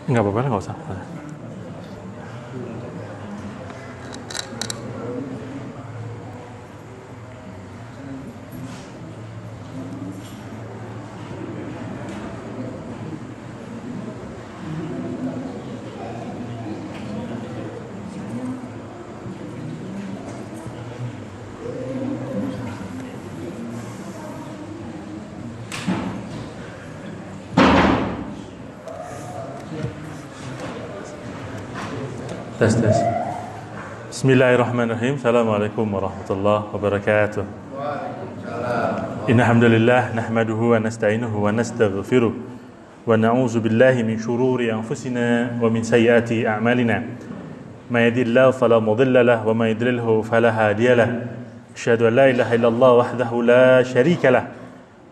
Nggak apa-apa, nggak usah. Tes. Bismillahirrahmanirrahim. Assalamualaikum warahmatullahi wabarakatuh. Innal hamdalillah nahmaduhu wa nasta'inuhu wa nastaghfiruh wa na'udzu billahi min shururi anfusina wa min sayyiati a'malina. May yahdihillahu fala mudilla lahu wa may yudlilhu fala hadiya lahu. Asyhadu an la ilaha illallah wahdahu la syarika lahu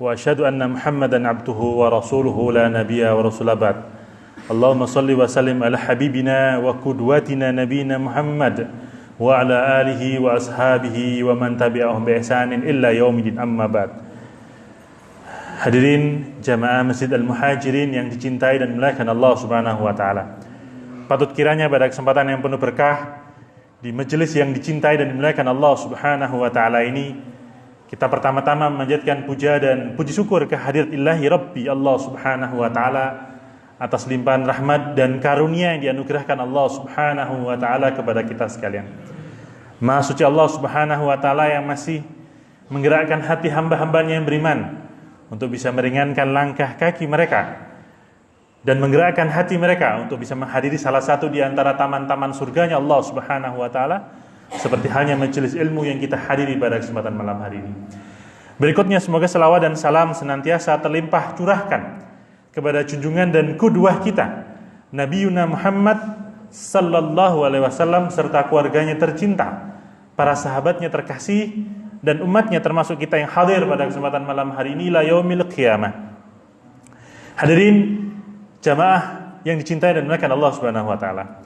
wa asyhadu anna Muhammadan 'abduhu wa rasuluhu la nabiyya wa rasula ba'd. Allahumma salli wa sallim ala habibina wa qudwatina nabiyina Muhammad wa ala alihi wa ashabihi wa man tabi'ahum bi ihsanin illa yaumiddin, amma ba'd. Hadirin jamaah Masjid Al-Muhajirin yang dicintai dan dimuliakan Allah Subhanahu wa taala. Patut kiranya pada kesempatan yang penuh berkah di majelis yang dicintai dan dimuliakan Allah Subhanahu wa taala ini, kita pertama-tama memanjatkan puja dan puji syukur kehadirat Ilahi Rabbi Allah Subhanahu wa taala atas limpahan rahmat dan karunia yang dianugerahkan Allah Subhanahu wa taala kepada kita sekalian. Maha suci Allah Subhanahu wa taala yang masih menggerakkan hati hamba-hambanya yang beriman untuk bisa meringankan langkah kaki mereka dan menggerakkan hati mereka untuk bisa menghadiri salah satu di antara taman-taman surganya Allah Subhanahu wa taala, seperti halnya majelis ilmu yang kita hadiri pada kesempatan malam hari ini. Berikutnya semoga selawat dan salam senantiasa terlimpah curahkan kepada junjungan dan qudwah kita Nabiyuna Muhammad sallallahu alaihi wasallam serta keluarganya tercinta, para sahabatnya terkasih dan umatnya termasuk kita yang hadir pada kesempatan malam hari ini ila yaumil qiyamah. Hadirin jamaah yang dicintai dan dimuliakan Allah Subhanahu wa taala.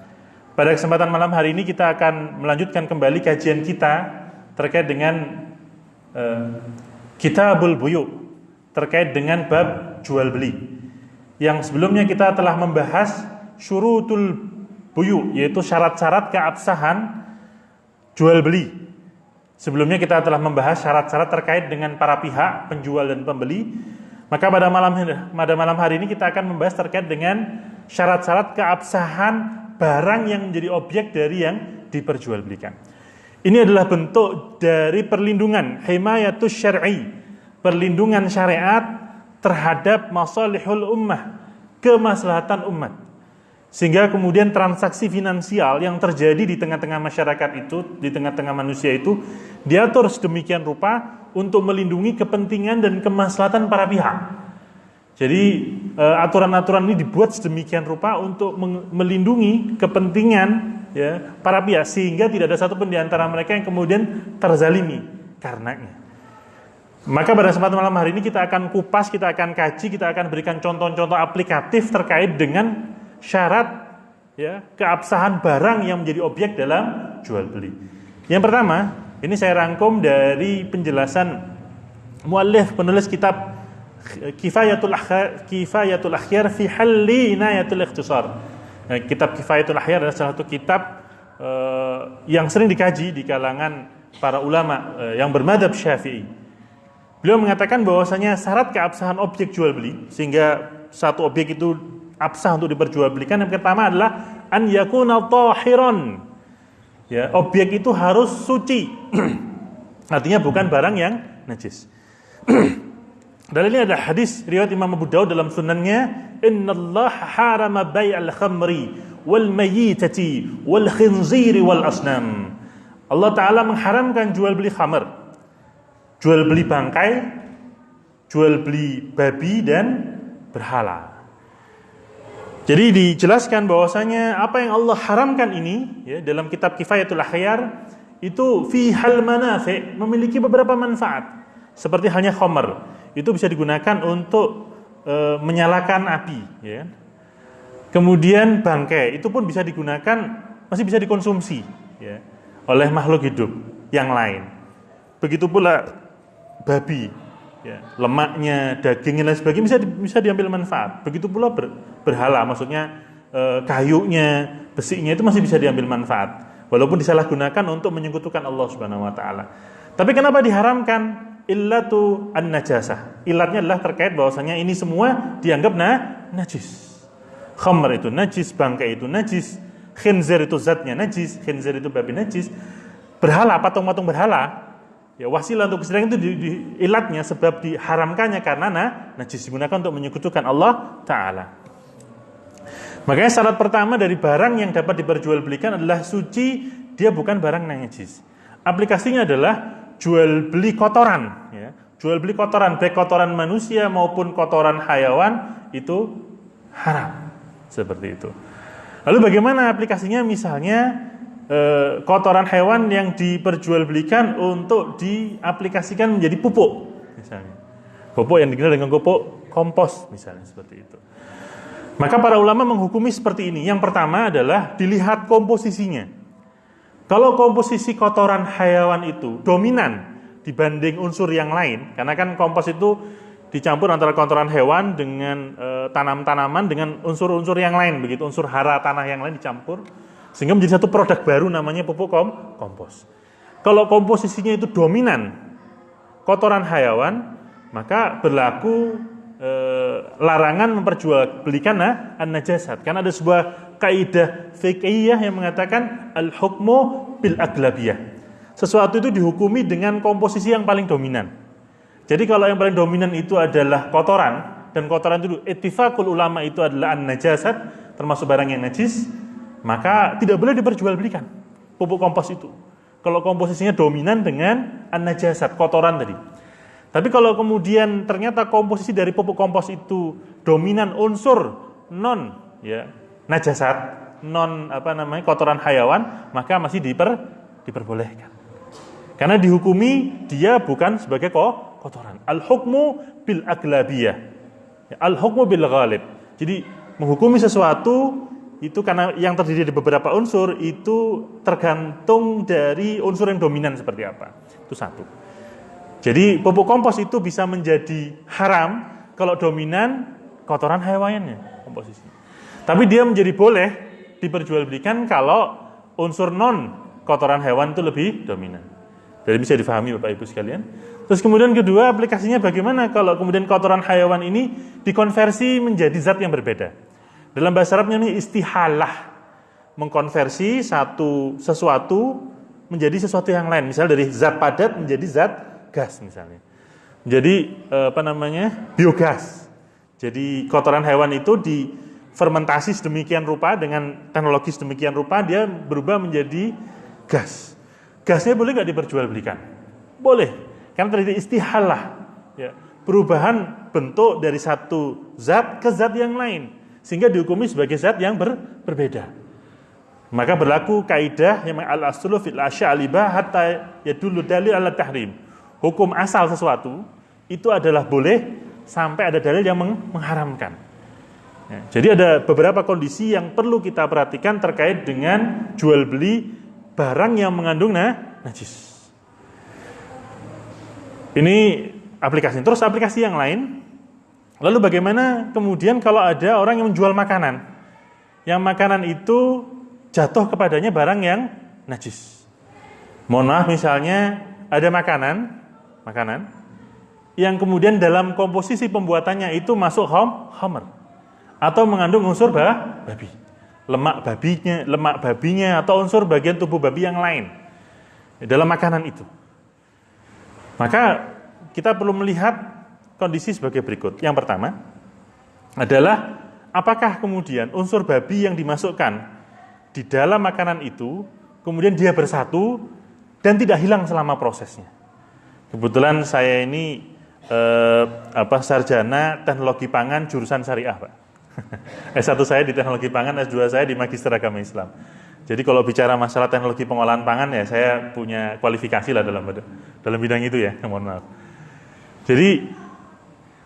Pada kesempatan malam hari ini kita akan melanjutkan kembali kajian kita terkait dengan Kitabul Buyu, terkait dengan bab jual beli. Yang sebelumnya kita telah membahas syurutul buyu, yaitu syarat-syarat keabsahan jual beli. Sebelumnya kita telah membahas syarat-syarat terkait dengan para pihak penjual dan pembeli. Maka pada malam hari ini kita akan membahas terkait dengan syarat-syarat keabsahan barang yang menjadi objek dari yang diperjualbelikan. Ini adalah bentuk dari perlindungan himayatus syar'i, perlindungan syariat terhadap masalihul ummah, kemaslahatan umat. Sehingga kemudian transaksi finansial yang terjadi di tengah-tengah masyarakat itu, di tengah-tengah manusia itu, diatur sedemikian rupa untuk melindungi kepentingan dan kemaslahatan para pihak. Jadi aturan-aturan ini dibuat sedemikian rupa untuk melindungi kepentingan ya para pihak, sehingga tidak ada satupun di antara mereka yang kemudian terzalimi karenanya. Maka pada kesempatan malam hari ini kita akan kupas, kita akan kaji, kita akan berikan contoh-contoh aplikatif terkait dengan syarat ya keabsahan barang yang menjadi objek dalam jual beli. Yang pertama, ini saya rangkum dari penjelasan muallif penulis kitab Kifayatul Akhyar fi Halli Inayatul Ikhtisar. Kitab Kifayatul Akhyar adalah salah satu kitab yang sering dikaji di kalangan para ulama yang bermadzhab Syafi'i. Beliau mengatakan bahwasanya syarat keabsahan objek jual beli sehingga satu objek itu absah untuk diperjualbelikan, yang pertama adalah an yakuna tahiran. Ya, objek itu harus suci. Artinya bukan barang yang najis. Dalilnya ada hadis riwayat Imam Abu Daud dalam sunannya, innallaha harama bai'al khamri wal mayyitati wal khinziri wal asnam. Allah Ta'ala mengharamkan jual beli khamr, jual beli bangkai, jual beli babi dan berhala. Jadi dijelaskan bahwasanya apa yang Allah haramkan ini ya, dalam kitab Kifayatul Akhyar itu fi hal manafi', memiliki beberapa manfaat. Seperti halnya khamr, itu bisa digunakan untuk menyalakan api ya. Kemudian bangkai itu pun bisa digunakan, masih bisa dikonsumsi ya, oleh makhluk hidup yang lain. Begitu pula babi, ya, lemaknya, dagingnya dan sebagainya bisa diambil manfaat. Begitu pula berhala, maksudnya kayunya, besinya itu masih bisa diambil manfaat. Walaupun disalahgunakan untuk menyekutukan Allah Subhanahu wa taala. Tapi kenapa diharamkan? Illatu an-najasah. Ilatnya adalah terkait bahwasanya ini semua dianggap najis. Khamr itu najis, bangkai itu najis, khinzir itu zatnya najis, khinzir itu babi najis. Berhala, patung-patung berhala, ya wasilah untuk kesyirikan itu ilatnya sebab diharamkannya karena najis, digunakan untuk menyekutukan Allah taala. Makanya syarat pertama dari barang yang dapat diperjualbelikan adalah suci, dia bukan barang najis. Aplikasinya adalah jual beli kotoran, ya. Jual beli kotoran, baik kotoran manusia maupun kotoran hayawan itu haram. Seperti itu. Lalu bagaimana aplikasinya? Misalnya kotoran hewan yang diperjualbelikan untuk diaplikasikan menjadi pupuk, misalnya. Pupuk yang dikenal dengan pupuk kompos, misalnya seperti itu. Maka para ulama menghukumi seperti ini. Yang pertama adalah dilihat komposisinya. Kalau komposisi kotoran hayawan itu dominan dibanding unsur yang lain, karena kan kompos itu dicampur antara kotoran hewan dengan tanam-tanaman dengan unsur-unsur yang lain, begitu unsur hara tanah yang lain dicampur, sehingga menjadi satu produk baru namanya pupuk kompos. Kalau komposisinya itu dominan kotoran hayawan, maka berlaku larangan memperjualbelikan an-najasat. Karena ada sebuah kaidah fiqhiyah yang mengatakan al-hukmu bil aglabiyah. Sesuatu itu dihukumi dengan komposisi yang paling dominan. Jadi kalau yang paling dominan itu adalah kotoran, dan kotoran itu ittifaqul ulama itu adalah an-najasat, termasuk barang yang najis, maka tidak boleh diperjualbelikan pupuk kompos itu. Kalau komposisinya dominan dengan an-najasat, kotoran tadi. Tapi kalau kemudian ternyata komposisi dari pupuk kompos itu dominan unsur non najasat, kotoran hayawan, maka masih diperbolehkan. Karena dihukumi dia bukan sebagai kotoran. Al-hukmu bil aglabiyah. Al-hukmu bil ghalib. Jadi menghukumi sesuatu itu karena yang terdiri dari beberapa unsur itu tergantung dari unsur yang dominan seperti apa. Itu satu. Jadi pupuk kompos itu bisa menjadi haram kalau dominan kotoran hewannya komposisinya. Tapi dia menjadi boleh diperjualbelikan kalau unsur non kotoran hewan itu lebih dominan. Jadi bisa difahami Bapak Ibu sekalian. Terus kemudian kedua, aplikasinya bagaimana kalau kemudian kotoran hayawan ini dikonversi menjadi zat yang berbeda. Dalam bahasa Arabnya ini istihalah, mengkonversi sesuatu menjadi sesuatu yang lain. Misalnya dari zat padat menjadi zat gas misalnya. Jadi biogas. Jadi kotoran hewan itu difermentasi sedemikian rupa dengan teknologi sedemikian rupa dia berubah menjadi gas. Gasnya boleh nggak diperjualbelikan? Boleh, karena terjadi istihalah, ya, perubahan bentuk dari satu zat ke zat yang lain, sehingga dihukumi sebagai zat yang berbeda. Maka berlaku kaidah yang al-aslu fil asy'alibah hatta yadullu dalil ala tahrim. Hukum asal sesuatu itu adalah boleh sampai ada dalil yang mengharamkan. Ya, jadi ada beberapa kondisi yang perlu kita perhatikan terkait dengan jual beli barang yang mengandung najis. Ini aplikasi. Terus aplikasi yang lain. Lalu bagaimana kemudian kalau ada orang yang menjual makanan, yang makanan itu jatuh kepadanya barang yang najis. Mohon maaf, misalnya ada makanan yang kemudian dalam komposisi pembuatannya itu masuk khamr atau mengandung unsur babi, lemak babinya atau unsur bagian tubuh babi yang lain dalam makanan itu. Maka kita perlu melihat kondisi sebagai berikut. Yang pertama adalah apakah kemudian unsur babi yang dimasukkan di dalam makanan itu kemudian dia bersatu dan tidak hilang selama prosesnya. Kebetulan saya ini sarjana teknologi pangan jurusan syariah, Pak. S1 saya di teknologi pangan, S2 saya di Magister Agama Islam. Jadi kalau bicara masalah teknologi pengolahan pangan ya saya punya kualifikasi lah dalam bidang itu ya, mohon maaf. Jadi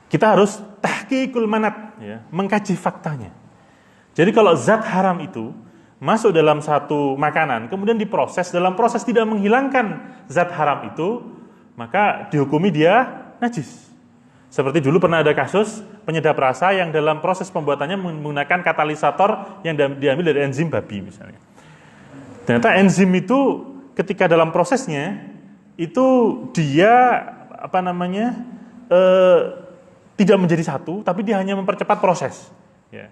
kita harus tahqiqul manat, ya, mengkaji faktanya. Jadi kalau zat haram itu masuk dalam satu makanan, kemudian diproses, dalam proses tidak menghilangkan zat haram itu, maka dihukumi dia najis. Seperti dulu pernah ada kasus penyedap rasa yang dalam proses pembuatannya menggunakan katalisator yang diambil dari enzim babi misalnya. Ternyata enzim itu ketika dalam prosesnya itu dia tidak menjadi satu, tapi dia hanya mempercepat proses. Ya.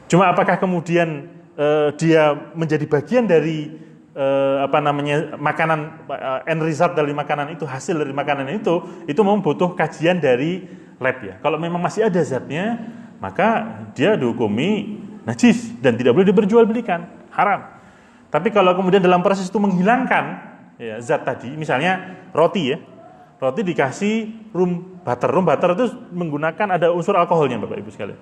Cuma apakah kemudian dia menjadi bagian dari makanan, end result dari makanan itu, hasil dari makanan itu memang butuh kajian dari lab ya. Kalau memang masih ada zatnya, maka dia dihukumi najis dan tidak boleh diperjualbelikan, haram. Tapi kalau kemudian dalam proses itu menghilangkan ya, zat tadi, misalnya roti ya, roti dikasih room butter itu menggunakan ada unsur alkoholnya Bapak Ibu sekalian.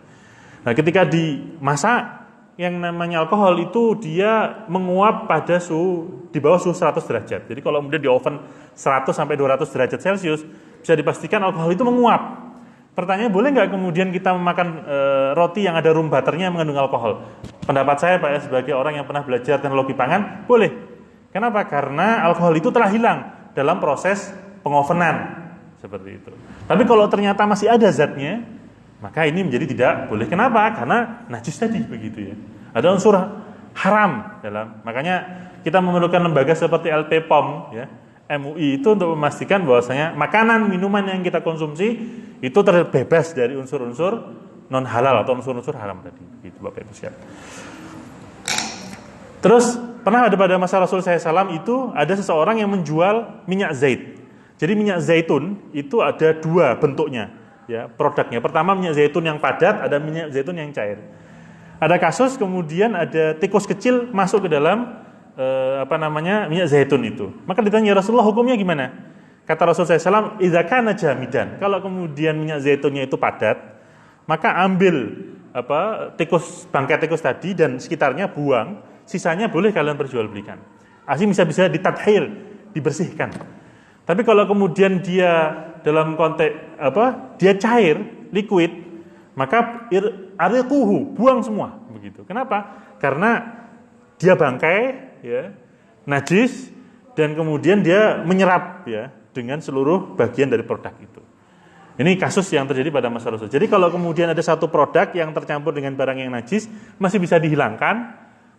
Nah ketika dimasak, yang namanya alkohol itu dia menguap pada suhu di bawah suhu 100 derajat. Jadi kalau kemudian di oven 100 sampai 200 derajat Celcius, bisa dipastikan alkohol itu menguap. Pertanyaannya, boleh nggak kemudian kita memakan roti yang ada room butternya yang mengandung alkohol? Pendapat saya Pak ya, sebagai orang yang pernah belajar teknologi pangan, boleh. Kenapa? Karena alkohol itu telah hilang dalam proses pengovenan. Seperti itu. Tapi kalau ternyata masih ada zatnya, maka ini menjadi tidak boleh. Kenapa? Karena najis tadi begitu ya. Ada unsur haram dalam. Makanya kita memerlukan lembaga seperti LPPOM ya, MUI itu untuk memastikan bahwasanya makanan, minuman yang kita konsumsi itu terbebas dari unsur-unsur non halal atau unsur-unsur haram tadi. Begitu Bapak Ibu sekalian. Terus pernah ada pada masa Rasul SAW itu ada seseorang yang menjual minyak zait. Jadi minyak zaitun itu ada dua bentuknya. Ya, produknya. Pertama minyak zaitun yang padat, ada minyak zaitun yang cair. Ada kasus kemudian ada tikus kecil masuk ke dalam minyak zaitun itu. Maka ditanya Rasulullah hukumnya gimana? Kata Rasulullah SAW, idza kana jamidan. Kalau kemudian minyak zaitunnya itu padat, maka ambil bangkai tikus tadi dan sekitarnya buang, sisanya boleh kalian perjualbelikan. Asli bisa ditadhir, dibersihkan. Tapi kalau kemudian dia dalam konteks dia cair, liquid, maka ariquhu, buang semua begitu. Kenapa? Karena dia bangkai ya, najis dan kemudian dia menyerap ya dengan seluruh bagian dari produk itu. Ini kasus yang terjadi pada masa Rasul. Jadi kalau kemudian ada satu produk yang tercampur dengan barang yang najis masih bisa dihilangkan,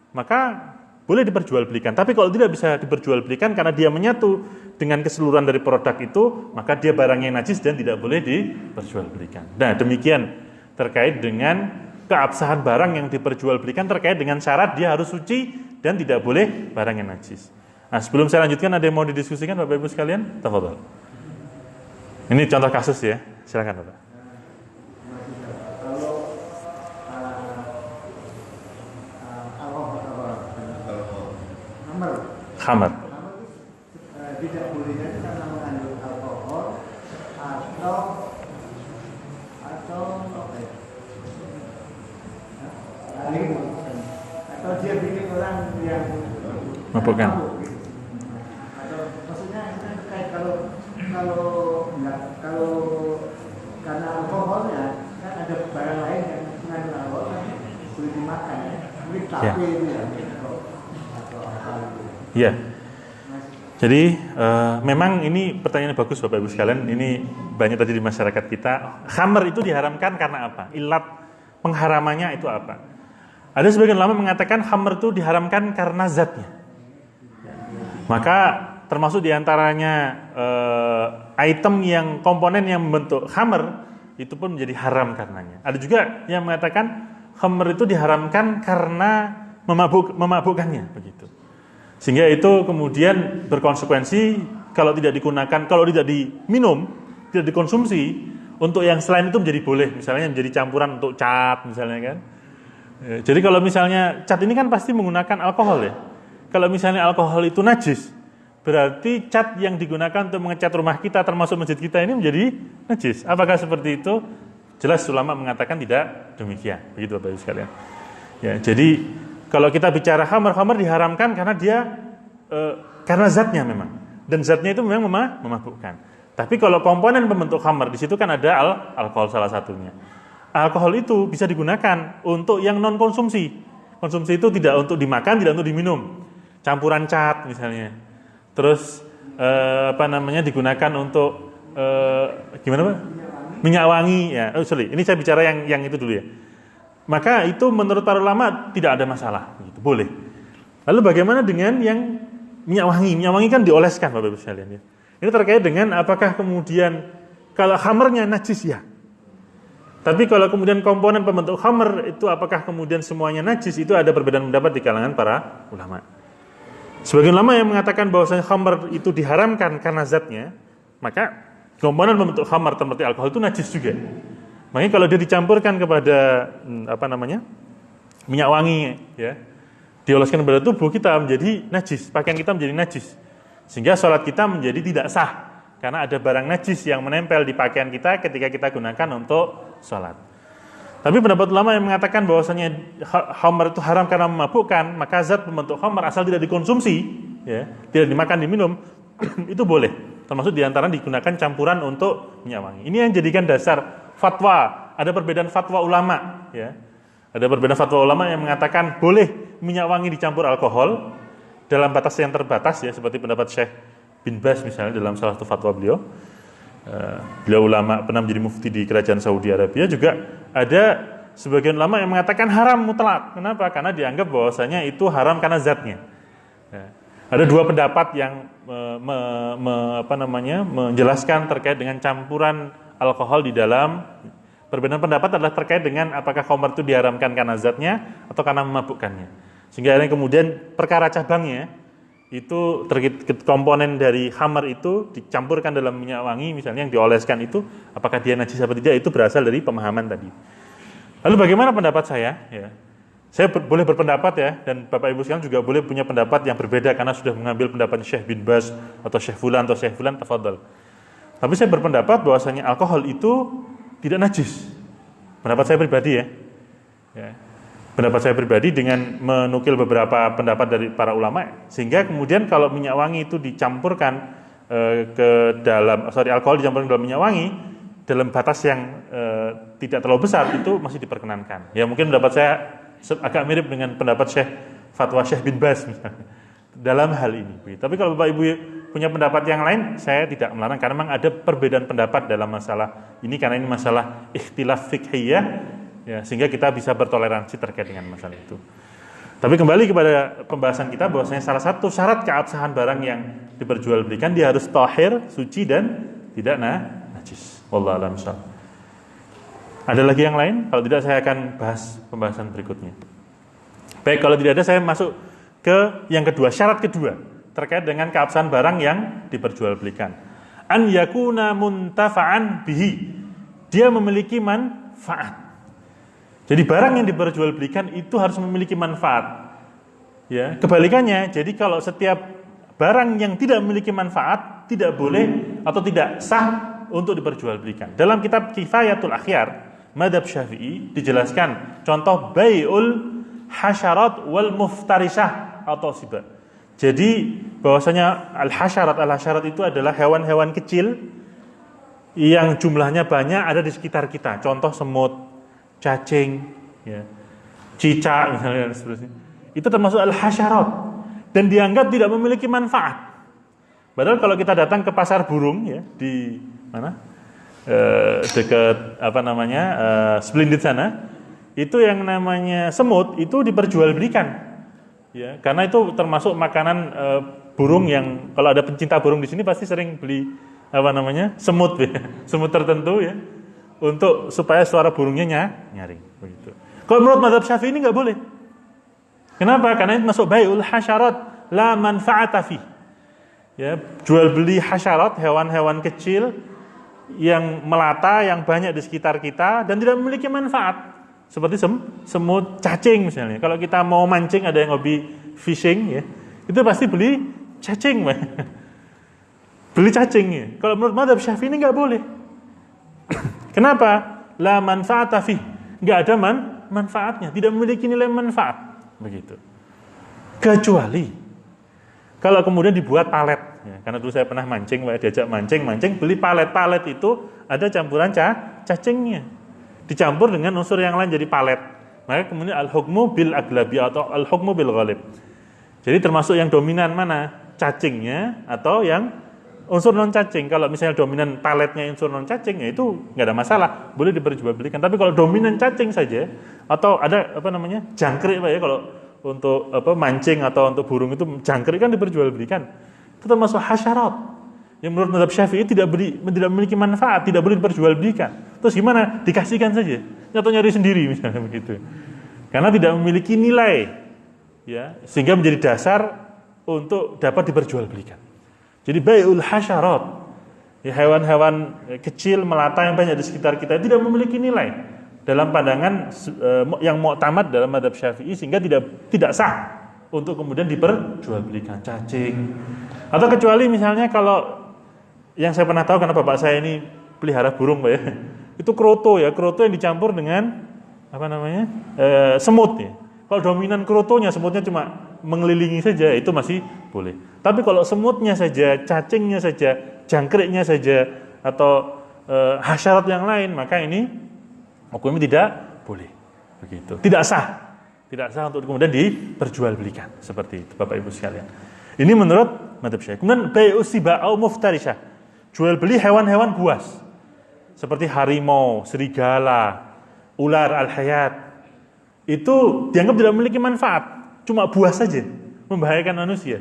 maka boleh diperjualbelikan. Tapi kalau tidak bisa diperjualbelikan karena dia menyatu dengan keseluruhan dari produk itu, maka dia barang yang najis dan tidak boleh diperjualbelikan. Nah, demikian terkait dengan keabsahan barang yang diperjualbelikan terkait dengan syarat dia harus suci dan tidak boleh barang yang najis. Nah, sebelum saya lanjutkan ada yang mau didiskusikan Bapak Ibu sekalian? Tafadhol. Ini contoh kasus ya. Silakan Bapak. Khamar. Tidak bolehnya karena mengandung alkohol atau dia bikin orang yang mabukkan. Atau maksudnya terkait kalau karena alkoholnya kan ada barang lain yang mengandung alkohol kan boleh dimakan ya. Mungkin tape itu ya. Iya. Jadi memang ini pertanyaan bagus Bapak Ibu sekalian. Ini banyak tadi di masyarakat kita. Khamr itu diharamkan karena apa? Ilat pengharamannya itu apa? Ada sebagian ulama mengatakan khamr itu diharamkan karena zatnya. Maka termasuk diantaranya item yang komponen yang membentuk khamr itu pun menjadi haram karenanya. Ada juga yang mengatakan khamr itu diharamkan karena memabukkannya begitu. Sehingga itu kemudian berkonsekuensi kalau tidak digunakan, kalau tidak diminum, tidak dikonsumsi, untuk yang selain itu menjadi boleh. Misalnya menjadi campuran untuk cat misalnya kan. Jadi kalau misalnya cat ini kan pasti menggunakan alkohol ya. Kalau misalnya alkohol itu najis, berarti cat yang digunakan untuk mengecat rumah kita termasuk masjid kita ini menjadi najis. Apakah seperti itu? Jelas ulama mengatakan tidak demikian. Begitu Bapak Ibu sekalian. Ya, jadi kalau kita bicara khamr diharamkan karena dia karena zatnya memang, dan zatnya itu memang memabukkan. Tapi kalau komponen pembentuk khamr di situ kan ada alkohol salah satunya. Alkohol itu bisa digunakan untuk yang non konsumsi. Konsumsi itu tidak untuk dimakan, tidak untuk diminum. Campuran cat misalnya. Terus digunakan untuk gimana Pak? minyak wangi ya. Ini saya bicara yang itu dulu ya. Maka itu menurut para ulama tidak ada masalah, gitu, boleh. Lalu bagaimana dengan yang minyak wangi? Minyak wangi kan dioleskan Bapak Ibu sekalian ya. Ini terkait dengan apakah kemudian kalau khamernya najis ya. Tapi kalau kemudian komponen pembentuk khamer itu apakah kemudian semuanya najis, itu ada perbedaan pendapat di kalangan para ulama. Sebagian ulama yang mengatakan bahwasanya khamer itu diharamkan karena zatnya, maka komponen pembentuk khamer seperti alkohol itu najis juga. Makanya kalau dia dicampurkan kepada minyak wangi ya, dioleskan kepada tubuh kita menjadi najis, pakaian kita menjadi najis. Sehingga sholat kita menjadi tidak sah karena ada barang najis yang menempel di pakaian kita ketika kita gunakan untuk sholat. Tapi pendapat ulama yang mengatakan bahwasanya khamr itu haram karena memabukkan, maka zat pembentuk khamr asal tidak dikonsumsi, ya, tidak dimakan, diminum, itu boleh. Termasuk diantara digunakan campuran untuk minyak wangi. Ini yang jadikan dasar fatwa. Ada perbedaan fatwa ulama, ya. Ada perbedaan fatwa ulama yang mengatakan boleh minyak wangi dicampur alkohol dalam batas yang terbatas, ya, seperti pendapat Syekh bin Baz misalnya dalam salah satu fatwa beliau. Beliau ulama pernah menjadi mufti di kerajaan Saudi Arabia. Juga ada sebagian ulama yang mengatakan haram mutlak. Kenapa? Karena dianggap bahwasanya itu haram karena zatnya. Ya. Ada dua pendapat yang menjelaskan terkait dengan campuran alkohol di dalam. Perbedaan pendapat adalah terkait dengan apakah khamr itu diharamkan karena zatnya atau karena memabukkannya. Sehingga akhirnya kemudian perkara cabangnya itu komponen dari khamr itu dicampurkan dalam minyak wangi misalnya yang dioleskan itu, apakah dia najis atau tidak, itu berasal dari pemahaman tadi. Lalu bagaimana pendapat saya? Ya. Saya boleh berpendapat ya, dan Bapak Ibu sekalian juga boleh punya pendapat yang berbeda karena sudah mengambil pendapat Syekh bin Baz atau Syekh Fulan atau Syekh Fulan, tafadhal. Tapi saya berpendapat bahwasanya alkohol itu tidak najis. Pendapat saya pribadi ya. Pendapat saya pribadi dengan menukil beberapa pendapat dari para ulama, sehingga kemudian kalau minyak wangi itu dicampurkan alkohol dicampurkan dalam minyak wangi dalam batas yang tidak terlalu besar, itu masih diperkenankan. Ya mungkin pendapat saya agak mirip dengan pendapat fatwa Syekh bin Baz misalnya dalam hal ini. Tapi kalau Bapak Ibu punya pendapat yang lain, saya tidak melarang karena memang ada perbedaan pendapat dalam masalah ini, karena ini masalah ikhtilaf fiqhiyah, ya, sehingga kita bisa bertoleransi terkait dengan masalah itu. Tapi kembali kepada pembahasan kita bahwasanya salah satu syarat keabsahan barang yang diperjualbelikan, dia harus tahir, suci dan tidak najis. Wallahu a'lam bishawab. Ada lagi yang lain? Kalau tidak saya akan bahas pembahasan berikutnya. Baik, kalau tidak ada saya masuk ke yang kedua, syarat kedua terkait dengan keabsahan barang yang diperjualbelikan. An yakuna muntafa'an bihi. Dia memiliki manfaat. Jadi barang yang diperjualbelikan itu harus memiliki manfaat. Ya, kebalikannya, jadi kalau setiap barang yang tidak memiliki manfaat tidak boleh atau tidak sah untuk diperjualbelikan. Dalam kitab Kifayatul Akhyar, Madhab Syafi'i dijelaskan contoh bai'ul hasyarat wal muftarisah atau siba. Jadi bahwasanya al-hasyarat itu adalah hewan-hewan kecil yang jumlahnya banyak ada di sekitar kita. Contoh semut, cacing, ya, cicak misalnya dan seterusnya. Itu termasuk al-hasyarat dan dianggap tidak memiliki manfaat. Padahal kalau kita datang ke pasar burung, ya, di mana? Dekat Splendid sana, itu yang namanya semut itu diperjualbelikan, ya, karena itu termasuk makanan burung yang kalau ada pencinta burung di sini pasti sering beli semut, ya, semut tertentu, ya, untuk supaya suara burungnya nyaring begitu. Kalau menurut mazhab Syafi'i ini nggak boleh. Kenapa? Karena itu masuk bai'ul hasyarat la manfa'ata fi. Ya, jual beli hasyarat, hewan-hewan kecil yang melata, yang banyak di sekitar kita dan tidak memiliki manfaat. Seperti semut, cacing misalnya. Kalau kita mau mancing, ada yang hobi fishing, ya, itu pasti beli cacing. Beli cacing, ya. Kalau menurut mazhab Syafi'i ini nggak boleh. Kenapa? La manfaata fi. Nggak ada manfaatnya, tidak memiliki nilai manfaat. Begitu. Kecuali kalau kemudian dibuat palet, ya, karena dulu saya pernah mancing, diajak mancing, beli palet itu ada campuran cacingnya, dicampur dengan unsur yang lain jadi palet. Maka kemudian al-hukmu bil aglabi atau al-hukmu bil ghalib. Jadi termasuk yang dominan mana? Cacingnya atau yang unsur non cacing. Kalau misalnya dominan paletnya unsur non cacing, ya itu nggak ada masalah, boleh diperjualbelikan. Tapi kalau dominan cacing saja, atau ada jangkrik Pak ya, kalau untuk mancing atau untuk burung itu jangkrik kan diperjualbelikan. Itu termasuk hasyarat yang menurut mazhab Syafi'i tidak memiliki manfaat, tidak boleh diperjualbelikan. Terus gimana? Dikasihkan saja, atau nyari sendiri misalnya begitu. Karena tidak memiliki nilai, ya, sehingga menjadi dasar untuk dapat diperjualbelikan. Jadi bai'ul hasyarat, ya, hewan-hewan kecil melata yang banyak di sekitar kita tidak memiliki nilai dalam pandangan yang mu'tamad dalam mazhab Syafi'i, sehingga tidak sah untuk kemudian diperjualbelikan. Cacing, atau kecuali misalnya kalau yang saya pernah tahu karena bapak saya ini pelihara burung Pak ya, itu kroto ya, kroto yang dicampur dengan semut ya. Kalau dominan krotonya, semutnya cuma mengelilingi saja, itu masih boleh. Tapi kalau semutnya saja, cacingnya saja, jangkriknya saja, atau hasyarat yang lain, maka ini hukumnya tidak boleh. Begitu. Tidak sah untuk kemudian diperjualbelikan seperti itu, Bapak Ibu sekalian. Ini menurut mazhab Syafi'i. Kemudian bai'us siba au muftarishah, jual beli hewan-hewan buas seperti harimau, serigala, ular al-hayat, itu dianggap tidak memiliki manfaat, cuma buas saja, membahayakan manusia.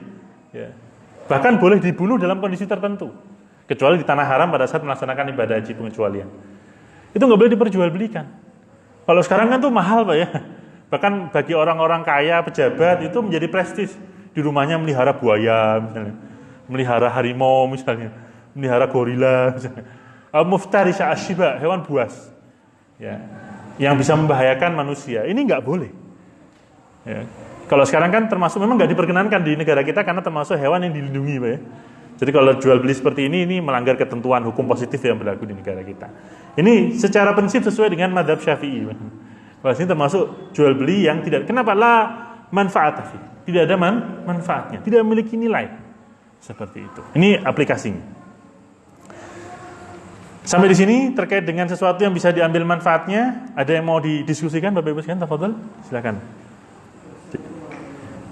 Ya. Bahkan boleh dibunuh dalam kondisi tertentu, kecuali di tanah haram pada saat melaksanakan ibadah haji pengecualian. Itu nggak boleh diperjualbelikan. Kalau sekarang kan tuh mahal Pak ya. Bahkan bagi orang-orang kaya, pejabat, itu menjadi prestis. Di rumahnya melihara buaya misalnya, melihara harimau misalnya, melihara gorila misalnya. Muftarisha ashiba, hewan buas. Ya. Yang bisa membahayakan manusia. Ini nggak boleh. Ya. Kalau sekarang kan termasuk, memang nggak diperkenankan di negara kita karena termasuk hewan yang dilindungi Pak ya. Jadi kalau jual beli seperti ini melanggar ketentuan hukum positif yang berlaku di negara kita. Ini secara prinsip sesuai dengan mazhab Syafi'i. Kalau ini termasuk jual beli yang tidak, kenapa la manfaat, tidak ada manfaatnya, tidak memiliki nilai seperti itu. Ini aplikasinya. Sampai di sini terkait dengan sesuatu yang bisa diambil manfaatnya, ada yang mau didiskusikan Bapak Ibu sekalian? Tafadhol, silakan.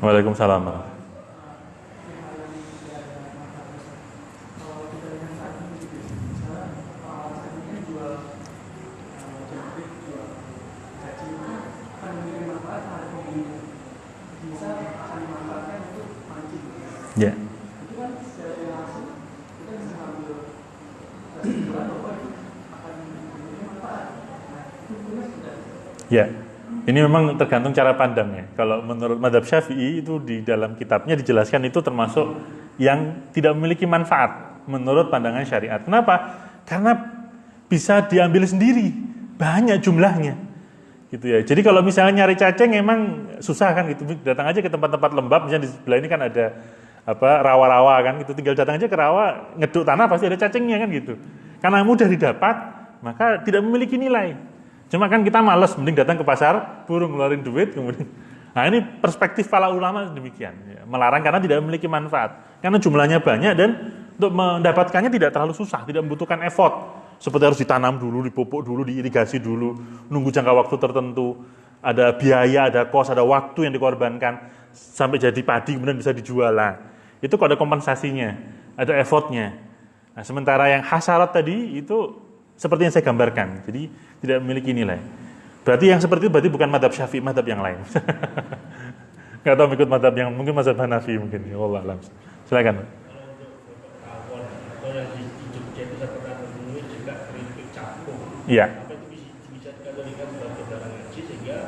Waalaikumsalam. Ya. Ya, ini memang tergantung cara pandangnya. Kalau menurut mazhab Syafi'i itu di dalam kitabnya dijelaskan itu termasuk yang tidak memiliki manfaat menurut pandangan syariat. Kenapa? Karena bisa diambil sendiri, banyak jumlahnya. Gitu ya. Jadi kalau misalnya nyari cacing emang susah kan gitu. Datang aja ke tempat-tempat lembab, misalnya di sebelah ini kan ada rawa-rawa kan gitu. Tinggal datang aja ke rawa, ngeduk tanah pasti ada cacingnya kan gitu. Karena mudah didapat, maka tidak memiliki nilai. Cuma kan kita malas, mending datang ke pasar, burung ngeluarin duit kemudian. Nah ini perspektif para ulama demikian, ya, melarang karena tidak memiliki manfaat. Karena jumlahnya banyak dan untuk mendapatkannya tidak terlalu susah, tidak membutuhkan effort. Seperti harus ditanam dulu, dipupuk dulu, diirigasi dulu, nunggu jangka waktu tertentu, ada biaya, ada kos, ada waktu yang dikorbankan sampai jadi padi kemudian bisa dijual. Nah, itu kok ada kompensasinya, ada effortnya. Nah, sementara yang hasyarat tadi itu seperti yang saya gambarkan, jadi tidak memiliki nilai. Berarti yang seperti itu berarti bukan mazhab Syafi'i, mazhab yang lain. Nggak tahu ikut mazhab yang mungkin mazhab Hanafi mungkin. Ya Allah alam. Silakan. Iya. Bisa dikategorikan sebagai barang haji sehingga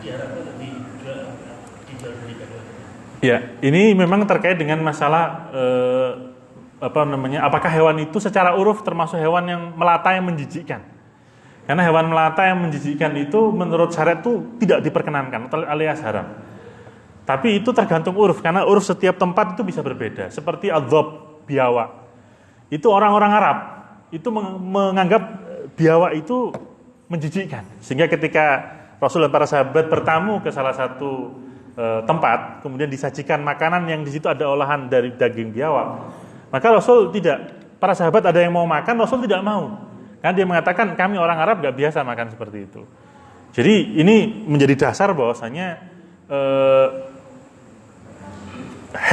diharapkan dijual belikan. Ya, ini memang terkait dengan masalah apakah hewan itu secara uruf termasuk hewan yang melata yang menjijikkan. Karena hewan melata yang menjijikkan itu menurut syariat itu tidak diperkenankan alias haram. Tapi itu tergantung uruf, karena uruf setiap tempat itu bisa berbeda. Seperti adzab, biawak. Itu orang-orang Arab itu menganggap biawak itu menjijikkan. Sehingga ketika Rasul dan para sahabat bertamu ke salah satu tempat, kemudian disajikan makanan yang di situ ada olahan dari daging biawak, maka Rasul tidak, para sahabat ada yang mau makan, Rasul tidak mau. Karena dia mengatakan kami orang Arab gak biasa makan seperti itu. Jadi ini menjadi dasar bahwasanya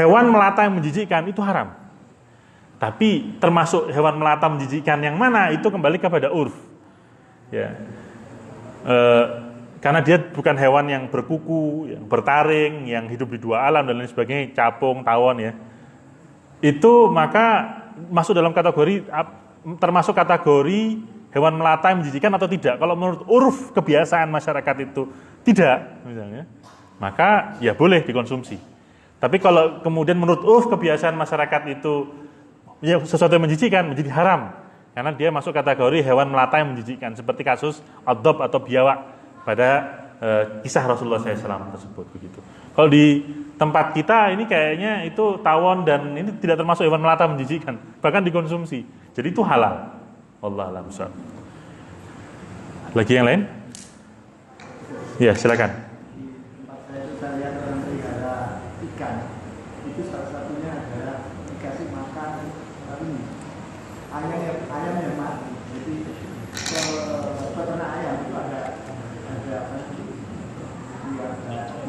hewan melata yang menjijikkan itu haram. Tapi termasuk hewan melata menjijikkan yang mana itu kembali kepada urf. Ya. Karena dia bukan hewan yang berkuku, yang bertaring, yang hidup di dua alam dan lain sebagainya, capung, tawon ya. Itu maka masuk dalam kategori termasuk kategori hewan melata yang menjijikkan atau tidak. Kalau menurut uruf kebiasaan masyarakat itu tidak misalnya, maka ya boleh dikonsumsi. Tapi kalau kemudian menurut uruf kebiasaan masyarakat itu ya sesuatu yang menjijikkan menjadi haram karena dia masuk kategori hewan melata yang menjijikkan seperti kasus adab atau biawak pada kisah Rasulullah SAW tersebut begitu. Kalau di tempat kita ini kayaknya itu tawon dan ini tidak termasuk hewan melata menjijikkan, bahkan dikonsumsi. Jadi itu halal. Wallahu a'lam bishawab. Lagi yang lain? Ya, silakan. Di tempat saya itu saya lihat orang pelihara ikan. Itu salah satunya adalah dikasih makan ini ayam yang mati. Jadi peternak ayam itu ada apa sih?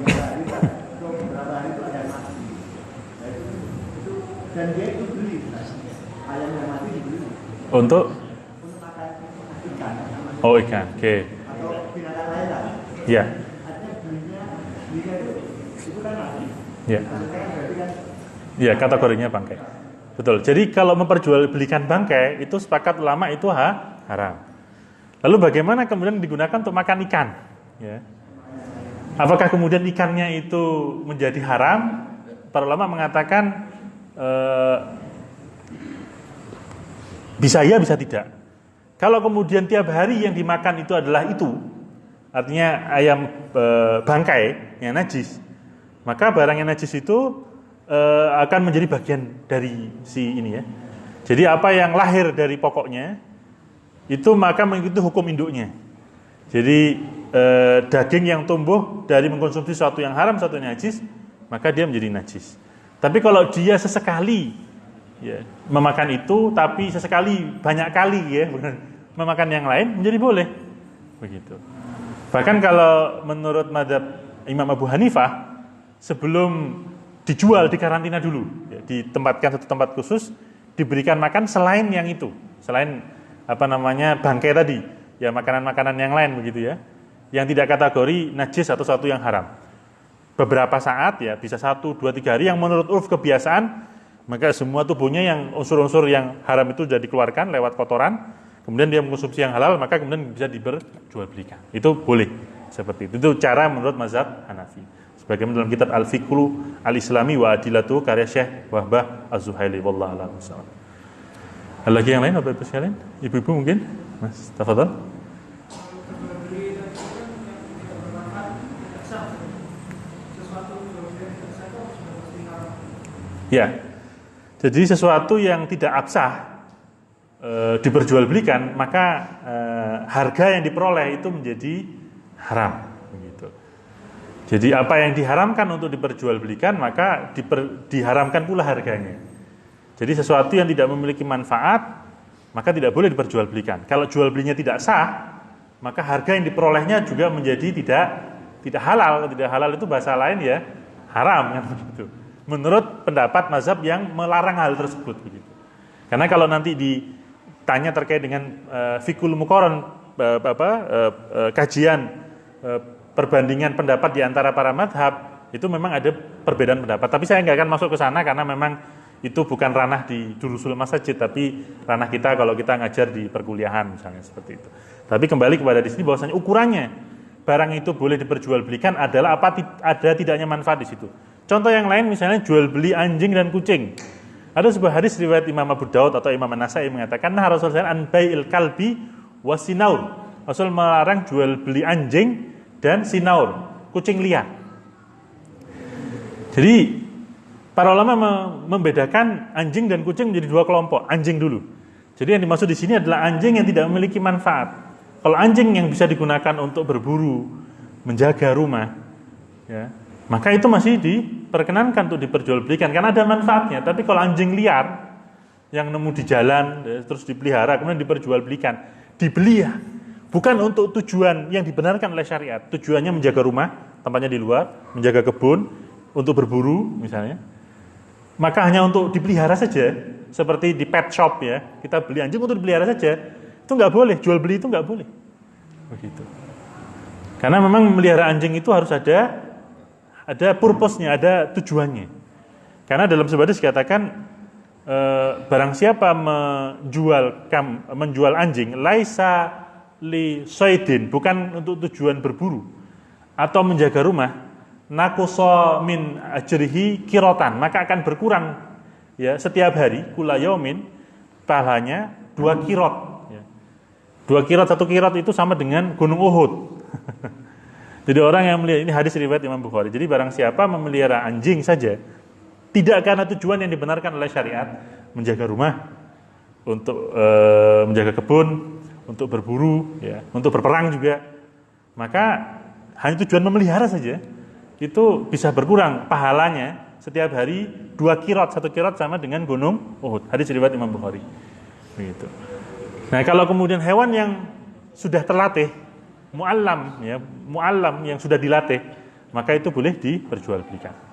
Dia hari atau beberapa hari itu ada mati. Nah, itu dan dia itu beli ayam yang mati dibeli Untuk makan ikan. oh ikan, oke. Atau binatang lain lah. Ya, Artinya belinya itu kan mati. ya, Maksudnya kan berarti kan ya kategorinya bangkai. Betul. Jadi kalau memperjualbelikan bangkai itu sepakat ulama itu haram. Lalu bagaimana kemudian digunakan untuk makan ikan? Ya. Apakah kemudian ikannya itu menjadi haram? Para ulama mengatakan bisa ya, bisa tidak. Kalau kemudian tiap hari yang dimakan itu adalah itu, artinya ayam bangkai yang najis, maka barang yang najis itu akan menjadi bagian dari si ini ya. Jadi apa yang lahir dari pokoknya itu maka mengikuti hukum induknya. Jadi daging yang tumbuh dari mengkonsumsi sesuatu yang haram, sesuatu yang najis, maka dia menjadi najis. Tapi kalau dia sesekali ya, memakan itu, tapi sesekali banyak kali ya, memakan yang lain menjadi boleh. Begitu. Bahkan kalau menurut mazhab Imam Abu Hanifah, sebelum dijual di karantina dulu, ya, ditempatkan satu tempat khusus, diberikan makan selain yang itu, selain bangkai tadi, ya makanan-makanan yang lain begitu ya, yang tidak kategori najis atau sesuatu yang haram. Beberapa saat ya, bisa 1, 2, 3 hari yang menurut urf kebiasaan, maka semua tubuhnya yang unsur-unsur yang haram itu sudah dikeluarkan lewat kotoran, kemudian dia mengkonsumsi yang halal, maka kemudian bisa diperjualbelikan. Itu boleh seperti itu. Itu cara menurut mazhab Hanafi. Sebagaimana dalam kitab Al-Fiqhu Al-Islami wa Adilatu karya Syekh Wahbah Az-Zuhaili wallahu a'lam bishawab. Ada lagi yang lain Bapak Ibu sekalian? Ibu-ibu mungkin? Mas, tafadhal. Ya. Jadi sesuatu yang tidak absah diperjualbelikan, maka harga yang diperoleh itu menjadi haram. Begitu. Jadi apa yang diharamkan untuk diperjualbelikan, maka diharamkan pula harganya. Jadi sesuatu yang tidak memiliki manfaat, maka tidak boleh diperjualbelikan. Kalau jual belinya tidak sah, maka harga yang diperolehnya juga menjadi tidak halal. Kalau tidak halal itu bahasa lain ya haram kan begitu. Menurut pendapat mazhab yang melarang hal tersebut begitu. Karena kalau nanti ditanya terkait dengan fikul muqaran kajian perbandingan pendapat di antara para mazhab, itu memang ada perbedaan pendapat. Tapi saya nggak akan masuk ke sana karena memang itu bukan ranah di durusul masajid, tapi ranah kita kalau kita ngajar di perkuliahan misalnya seperti itu. Tapi kembali kepada di sini bahwasanya ukurannya barang itu boleh diperjualbelikan adalah ada tidaknya manfaat di situ. Contoh yang lain misalnya jual beli anjing dan kucing. Ada sebuah hadis riwayat Imam Abu Daud atau Imam An-Nasai mengatakan, nah Rasulullah an bai'il kalbi wasinaur. Rasul melarang jual beli anjing dan sinaur, kucing liar. Jadi para ulama membedakan anjing dan kucing menjadi dua kelompok. Anjing dulu. Jadi yang dimaksud di sini adalah anjing yang tidak memiliki manfaat. Kalau anjing yang bisa digunakan untuk berburu, menjaga rumah, ya, maka itu masih diperkenankan untuk diperjualbelikan karena ada manfaatnya. Tapi kalau anjing liar yang nemu di jalan, ya, terus dipelihara, kemudian diperjualbelikan, dibeli ya, bukan untuk tujuan yang dibenarkan oleh syariat. Tujuannya menjaga rumah, tempatnya di luar, menjaga kebun, untuk berburu misalnya. Maka hanya untuk dipelihara saja, seperti di pet shop ya, kita beli anjing untuk dipelihara saja, itu nggak boleh, jual beli itu nggak boleh. Begitu. Karena memang memelihara anjing itu harus ada purpose-nya, ada tujuannya. Karena dalam sebuah hadis dikatakan barang siapa menjual anjing laisa li saidin, bukan untuk tujuan berburu atau menjaga rumah, naqusa min ajrihi kiratan, maka akan berkurang ya setiap hari kula yaumin pahalanya 2 kirot ya. 2 kirot, 1 kirot itu sama dengan gunung Uhud. Jadi orang yang melihat, ini hadis riwayat Imam Bukhari. Jadi barang siapa memelihara anjing saja tidak karena tujuan yang dibenarkan oleh syariat, menjaga rumah, untuk menjaga kebun, untuk berburu, ya, untuk berperang juga, maka hanya tujuan memelihara saja, itu bisa berkurang pahalanya setiap hari 2 kirot, 1 kirot sama dengan gunung Uhud. Hadis riwayat Imam Bukhari. Begitu. Nah, kalau kemudian hewan yang sudah terlatih, mu'allam yang sudah dilatih, maka itu boleh diperjualbelikan.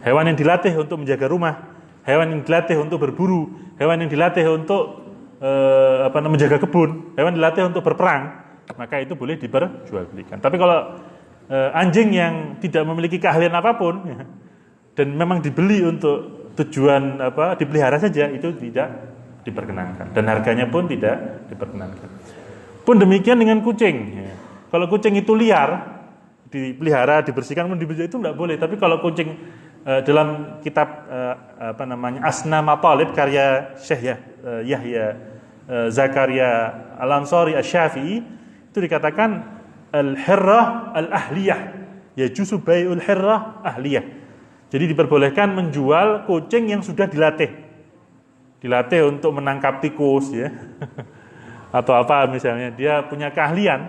Hewan yang dilatih untuk menjaga rumah, hewan yang dilatih untuk berburu, hewan yang dilatih untuk menjaga kebun, hewan dilatih untuk berperang, maka itu boleh diperjualbelikan. Tapi kalau anjing yang tidak memiliki keahlian apapun ya, dan memang dibeli untuk tujuan dipelihara saja, itu tidak diperkenankan dan harganya pun tidak diperkenankan. Pun demikian dengan kucing. Ya. Kalau kucing itu liar, dipelihara, dibersihkan, itu tidak boleh. Tapi kalau kucing dalam kitab Asna Matalib karya Syekh Yahya Zakaria Al-Ansari Asy-Syafi'i, itu dikatakan al-hirrah al-ahliyah, yajuzu bai'ul hirrah ahliyah. Jadi diperbolehkan menjual kucing yang sudah dilatih untuk menangkap tikus ya. Atau apa misalnya, dia punya keahlian,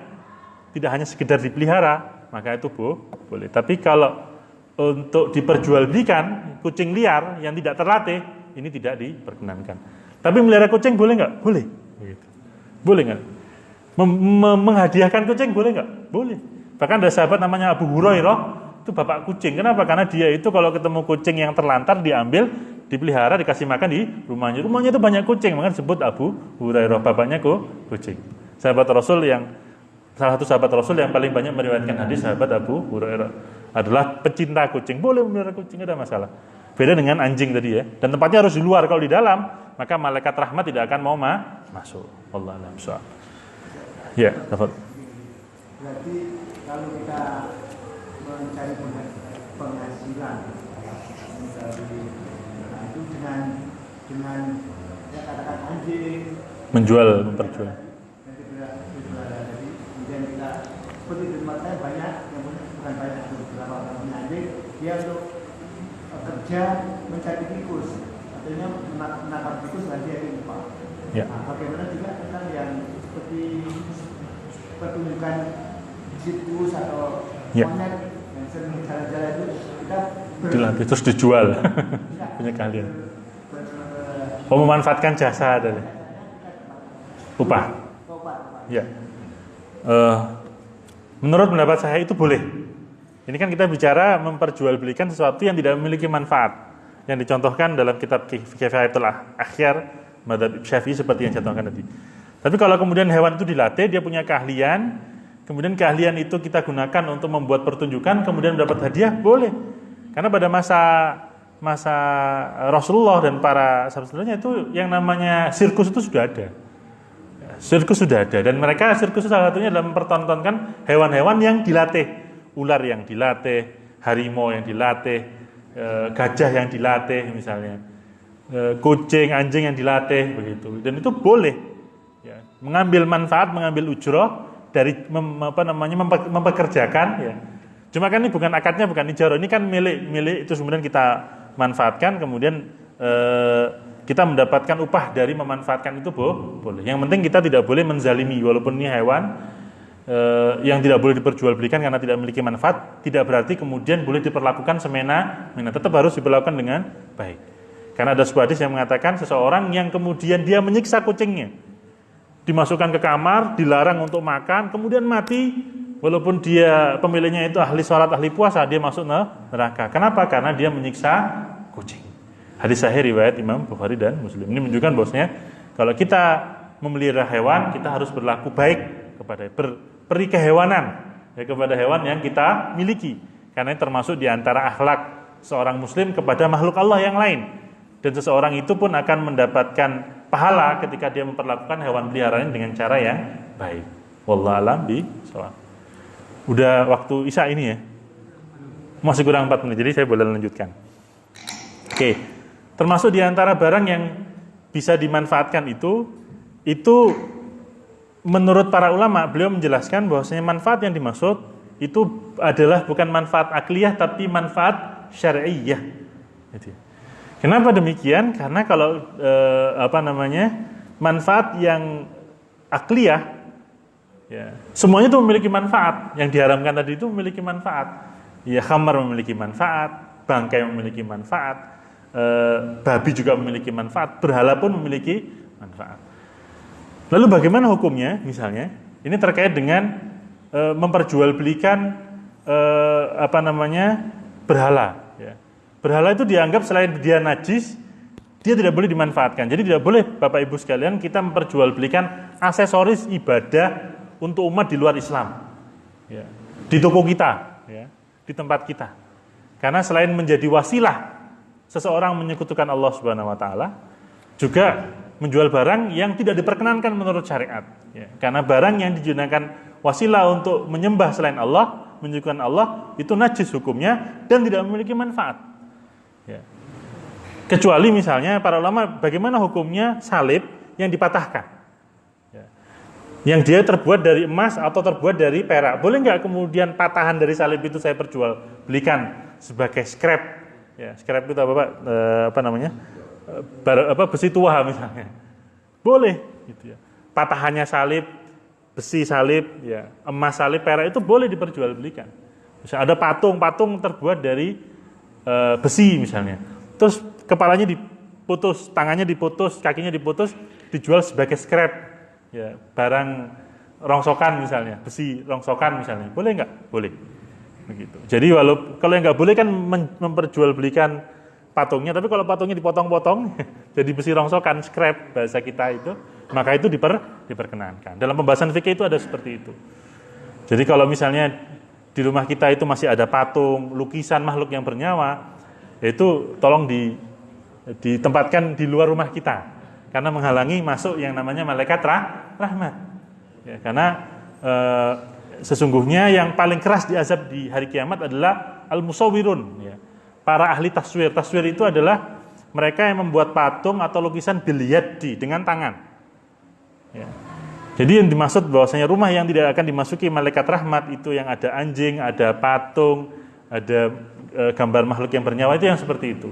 tidak hanya sekedar dipelihara, maka itu boleh. Tapi kalau untuk diperjualbelikan kucing liar yang tidak terlatih, ini tidak diperkenankan. Tapi melihara kucing boleh nggak? Boleh. Boleh nggak? Menghadiahkan kucing boleh nggak? Boleh. Bahkan ada sahabat namanya Abu Hurairah, itu bapak kucing. Kenapa? Karena dia itu kalau ketemu kucing yang terlantar diambil, dipelihara, dikasih makan di rumahnya. Rumahnya itu banyak kucing, maka disebut Abu Hurairah, bapaknya kucing. Salah satu sahabat Rasul yang paling banyak meriwayatkan hadis, sahabat Abu Hurairah, adalah pecinta kucing. Boleh memelihara kucing, tidak ada masalah. Beda dengan anjing tadi ya. Dan tempatnya harus di luar. Kalau di dalam, maka malaikat rahmat tidak akan mau masuk. Wallahu a'lam bishawab. Ya, dapat. Berarti kalau kita mencari penghasilan itu dengan ya katakan anjing memperjual. Jadi kemudian kita seperti di tempat saya banyak yang bukan banyak, beberapa orang punya anjing, dia untuk kerja mencari tikus, artinya menangkap tikus dan dia upah. Ya. Nah, bagaimana juga tentang yang seperti pertunjukan sirkus atau monyet yang sering jalan-jalan itu kita dilatih terus dijual. Punya keahlian. Memanfaatkan jasa dari upah. Ya. Menurut pendapat saya itu boleh. Ini kan kita bicara memperjualbelikan sesuatu yang tidak memiliki manfaat, yang dicontohkan dalam kitab Kifayatul Akhyar Madzhab Syafi'i seperti yang saya contohkan tadi. Tapi kalau kemudian hewan itu dilatih, dia punya keahlian, kemudian keahlian itu kita gunakan untuk membuat pertunjukan, kemudian mendapat hadiah, boleh. Karena pada masa Rasulullah dan para sahabat-sahabatnya itu yang namanya sirkus itu sudah ada. Sirkus sudah ada, dan mereka sirkus salah satunya adalah mempertontonkan hewan-hewan yang dilatih, ular yang dilatih, harimau yang dilatih, gajah yang dilatih misalnya, kucing, anjing yang dilatih begitu, dan itu boleh ya, mengambil manfaat, mengambil ujroh dari mempekerjakan ya. Cuma kan ini bukan akadnya, bukan ijarah, ini kan milik itu kemudian kita manfaatkan, kemudian kita mendapatkan upah dari memanfaatkan itu boleh. Yang penting kita tidak boleh menzalimi, walaupun ini hewan yang tidak boleh diperjualbelikan karena tidak memiliki manfaat, tidak berarti kemudian boleh diperlakukan semena-mena, tetap harus diperlakukan dengan baik. Karena ada sebuah hadis yang mengatakan seseorang yang kemudian dia menyiksa kucingnya, dimasukkan ke kamar, dilarang untuk makan, kemudian mati, walaupun dia pemiliknya itu ahli sholat, ahli puasa, dia masuk neraka. Kenapa? Karena dia menyiksa kucing. Hadis sahih riwayat Imam Bukhari dan Muslim. Ini menunjukkan bahwasanya kalau kita memelihara hewan, kita harus berlaku baik kepada beri kehewanan ya, kepada hewan yang kita miliki. Karena ini termasuk di antara akhlak seorang muslim kepada makhluk Allah yang lain. Dan seseorang itu pun akan mendapatkan pahala ketika dia memperlakukan hewan peliharaannya dengan cara yang baik. Wallahu a'lam bishawab. Udah waktu Isya ini ya. Masih kurang 4 menit, jadi saya boleh lanjutkan. Oke. Termasuk di antara barang yang bisa dimanfaatkan itu menurut para ulama, beliau menjelaskan bahwasanya manfaat yang dimaksud itu adalah bukan manfaat akliyah tapi manfaat syar'iyyah. Kenapa demikian? Karena kalau manfaat yang akliyah ya, semuanya itu memiliki manfaat. Yang diharamkan tadi itu memiliki manfaat. Ya, khamar memiliki manfaat, bangkai memiliki manfaat, babi juga memiliki manfaat, berhala pun memiliki manfaat. Lalu bagaimana hukumnya? Misalnya, ini terkait dengan memperjualbelikan berhala. Ya. Berhala itu dianggap selain dia najis, dia tidak boleh dimanfaatkan. Jadi tidak boleh Bapak Ibu sekalian kita memperjualbelikan aksesoris ibadah untuk umat di luar Islam. Ya. Di toko kita, ya. Di tempat kita. Karena selain menjadi wasilah seseorang menyekutukan Allah Subhanahu wa taala, juga menjual barang yang tidak diperkenankan menurut syariat. Ya. Karena barang yang digunakan wasilah untuk menyembah selain Allah, menyekutukan Allah, itu najis hukumnya dan tidak memiliki manfaat. Ya. Kecuali misalnya para ulama bagaimana hukumnya salib yang dipatahkan. Ya. Yang dia terbuat dari emas atau terbuat dari perak. Boleh nggak kemudian patahan dari salib itu saya perjualbelikan sebagai scrap? Ya, scrap itu apa Pak? Besi tua misalnya. Boleh gitu ya. Patahannya salib, besi salib, ya, emas salib, perak itu boleh diperjualbelikan. Misalnya ada patung terbuat dari besi misalnya. Terus kepalanya diputus, tangannya diputus, kakinya diputus, dijual sebagai scrap. Ya, barang rongsokan misalnya, besi rongsokan misalnya. Boleh enggak? Boleh. Begitu. Jadi kalau yang enggak boleh kan memperjualbelikan patungnya, tapi kalau patungnya dipotong-potong jadi besi rongsokan, scrap bahasa kita itu, maka itu diperkenankan. Dalam pembahasan fikih itu ada seperti itu. Jadi kalau misalnya di rumah kita itu masih ada patung, lukisan makhluk yang bernyawa, itu tolong ditempatkan di luar rumah kita. Karena menghalangi masuk yang namanya malaikat rahmat. Ya, karena sesungguhnya yang paling keras diazab di hari kiamat adalah al-musawwirun. Ya. Para ahli taswir. Taswir itu adalah mereka yang membuat patung atau lukisan bil yadi dengan tangan. Ya. Jadi yang dimaksud bahwasanya rumah yang tidak akan dimasuki malaikat rahmat itu yang ada anjing, ada patung, ada gambar makhluk yang bernyawa itu yang seperti itu.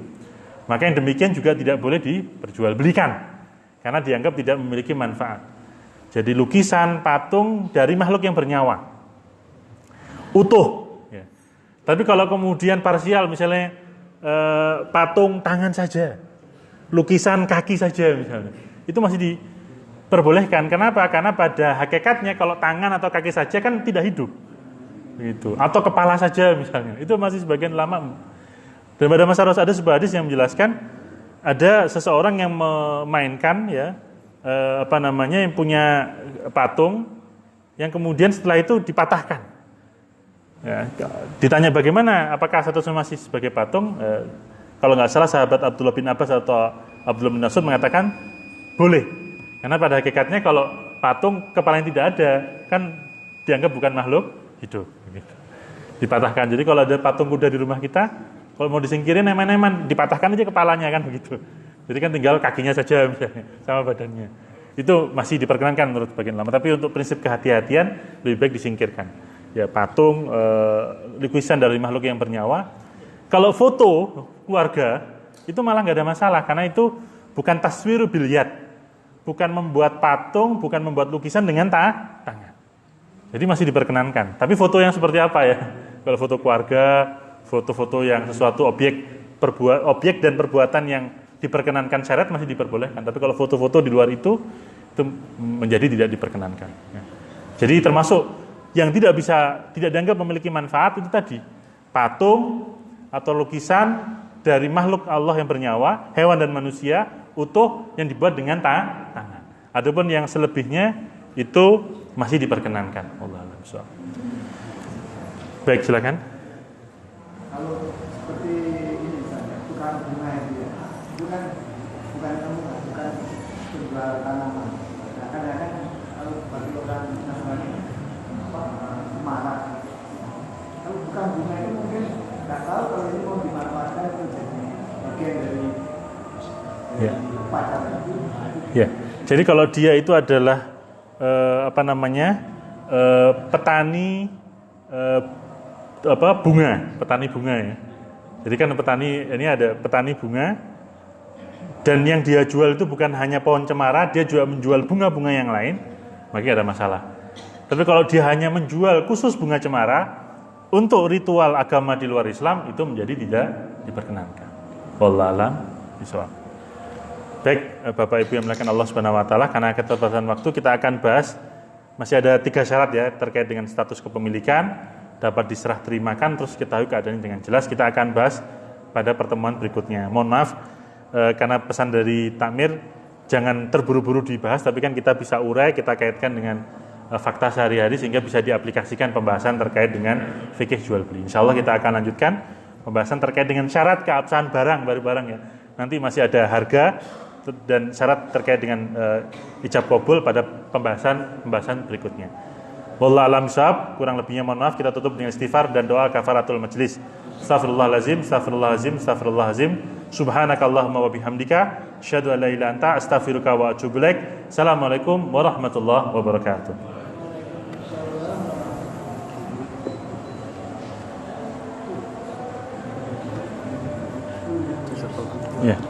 Maka yang demikian juga tidak boleh diperjualbelikan karena dianggap tidak memiliki manfaat. Jadi lukisan, patung dari makhluk yang bernyawa utuh. Ya. Tapi kalau kemudian parsial, misalnya patung tangan saja, lukisan kaki saja misalnya, itu masih diperbolehkan. Kenapa? Karena pada hakikatnya kalau tangan atau kaki saja kan tidak hidup. Begitu. Atau kepala saja misalnya, itu masih sebagian lama. Dan pada masa Rasul ada sebuah hadis yang menjelaskan ada seseorang yang memainkan ya yang punya patung yang kemudian setelah itu dipatahkan. Ya, ditanya bagaimana, apakah statusnya masih sebagai patung? Kalau nggak salah sahabat Abdullah bin Abbas atau Abdullah bin Mas'ud mengatakan boleh, karena pada hakikatnya kalau patung kepala yang tidak ada kan dianggap bukan makhluk hidup. Begitu. Dipatahkan. Jadi kalau ada patung kuda di rumah kita, kalau mau disingkirin eman-eman, dipatahkan aja kepalanya kan begitu. Jadi kan tinggal kakinya saja misalnya, sama badannya. Itu masih diperkenankan menurut bagian lama. Tapi untuk prinsip kehati-hatian lebih baik disingkirkan. Ya patung, lukisan dari makhluk yang bernyawa. Kalau foto keluarga itu malah nggak ada masalah karena itu bukan taswir bil yad, bukan membuat patung, bukan membuat lukisan dengan tangan. Jadi masih diperkenankan. Tapi foto yang seperti apa ya? Kalau foto keluarga, foto-foto yang sesuatu objek dan perbuatan yang diperkenankan syariat masih diperbolehkan. Tapi kalau foto-foto di luar itu menjadi tidak diperkenankan. Ya. Jadi termasuk yang tidak dianggap memiliki manfaat itu tadi patung atau lukisan dari makhluk Allah yang bernyawa, hewan dan manusia utuh yang dibuat dengan tangan. Adapun yang selebihnya itu masih diperkenankan. Wallahu a'lam bishawab. Baik, silakan. Kalau seperti ini misalnya tukang bunga itu ya, itu kan bukan penjual tanaman. Nah, kadang-kadang kalau bagi orang Nasrani marah. Kalau tukang bunga itu mungkin nggak tahu kalau ini mau dimanfaatkan itu jadi bagian dari pacar itu. Ya. Jadi kalau dia itu adalah petani petani bunga ya. Jadi kan ini ada petani bunga, dan yang dia jual itu bukan hanya pohon cemara, dia juga menjual bunga-bunga yang lain, maka ada masalah. Tapi kalau dia hanya menjual khusus bunga cemara untuk ritual agama di luar Islam, itu menjadi tidak diperkenankan. Wallahu a'lam bishawab. Baik, Bapak Ibu yang dimuliakan Allah Subhanahu wa taala, karena keterbatasan waktu kita akan bahas masih ada 3 syarat ya terkait dengan status kepemilikan, dapat diserah terimakan, terus ketahui keadaannya dengan jelas. Kita akan bahas pada pertemuan berikutnya. Mohon maaf karena pesan dari Takmir jangan terburu-buru dibahas, tapi kan kita bisa urai, kita kaitkan dengan fakta sehari-hari sehingga bisa diaplikasikan pembahasan terkait dengan fikih jual beli. Insyaallah kita akan lanjutkan pembahasan terkait dengan syarat keabsahan barang ya. Nanti masih ada harga dan syarat terkait dengan ijab qabul pada pembahasan berikutnya. Wallahu a'lam bishawab. Kurang lebihnya mohon maaf. Kita tutup dengan istighfar dan doa kafaratul majlis. Astaghfirullahalazim, astaghfirullahalazim, astaghfirullahalazim. Subhanakallahumma wa bihamdika asyhadu an la ilaha illa anta astaghfiruka wa atubu ilaik. Assalamualaikum warahmatullahi wabarakatuh. Ya.